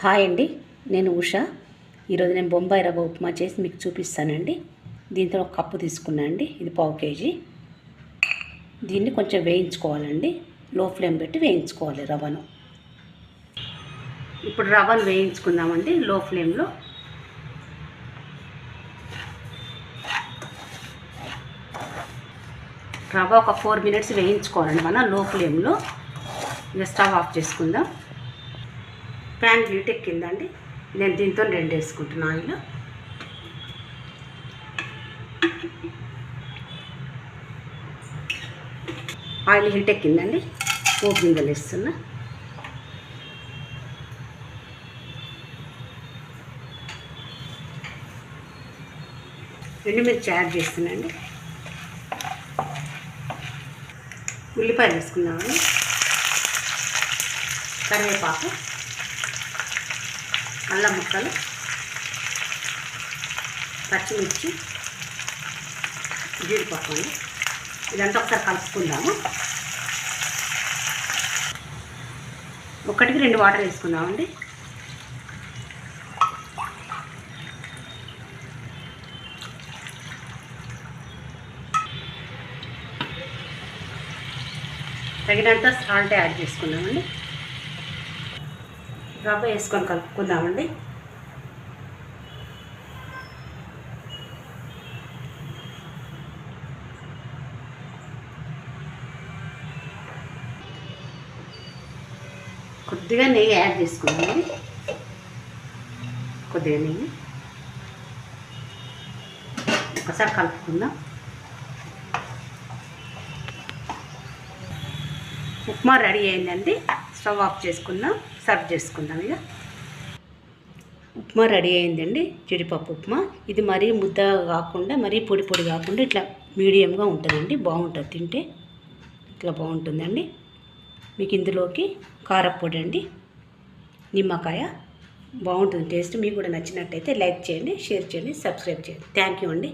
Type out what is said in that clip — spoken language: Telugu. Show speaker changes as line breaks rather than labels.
హాయ్ అండి, నేను ఉషా. ఈరోజు నేను బొంబాయి రవ్వ ఉప్మా చేసి మీకు చూపిస్తానండి. దీంతో ఒక కప్పు తీసుకున్నా అండి, ఇది పావు కేజీ. దీన్ని కొంచెం వేయించుకోవాలండి, లో ఫ్లేమ్ పెట్టి వేయించుకోవాలి రవ్వను. ఇప్పుడు రవ్వను వేయించుకుందామండి లో ఫ్లేమ్లో. రవ్వ ఒక 4 మినిట్స్ వేయించుకోవాలండి మనం లో ఫ్లేమ్లో. ఇక స్టవ్ ఆఫ్ చేసుకుందాం. ప్యాన్ హీట్ ఎక్కిందండి, నేను దీంతో 2 వేసుకుంటున్నాను ఆయిల్. ఆయిల్ హీట్ ఎక్కిందండి, పోపు గింజలు వేస్తున్నా. ఎండుమిర్చి యాడ్ చేస్తున్నాండి. ఉల్లిపాయలు వేసుకుందామండి, కరివేపాకు, అల్లం ముక్కలు, పచ్చిమిర్చి, జీడిపప్పు అండి. ఇదంతా ఒకసారి కలుపుకుందాము. 1కి 2 వాటర్ వేసుకుందామండి. తగినంత సాల్ట్ యాడ్ చేసుకుందామండి. రవ్వ వేసుకొని కలుపుకుందామండి. కొద్దిగా నెయ్యి యాడ్ చేసుకుందామండి, కొద్దిగా నెయ్యి. ఒకసారి కలుపుకుందాం. ఉప్మా రెడీ అయిందండి, స్టవ్ ఆఫ్ చేసుకుందాం, సర్వ్ చేసుకుందాం. ఇక ఉప్మా రెడీ అయిందండి, జీడిపప్పు ఉప్మా. ఇది మరీ ముద్ద కాకుండా మరీ పొడి పొడి కాకుండా ఇట్లా మీడియంగా ఉంటుందండి, బాగుంటుంది తింటే. ఇట్లా బాగుంటుందండి. మీకు ఇందులోకి కారపొడి అండి, నిమ్మకాయ, బాగుంటుంది టేస్ట్. మీకు కూడా నచ్చినట్టయితే లైక్ చేయండి, షేర్ చేయండి, సబ్స్క్రైబ్ చేయండి. థ్యాంక్ యూ అండి.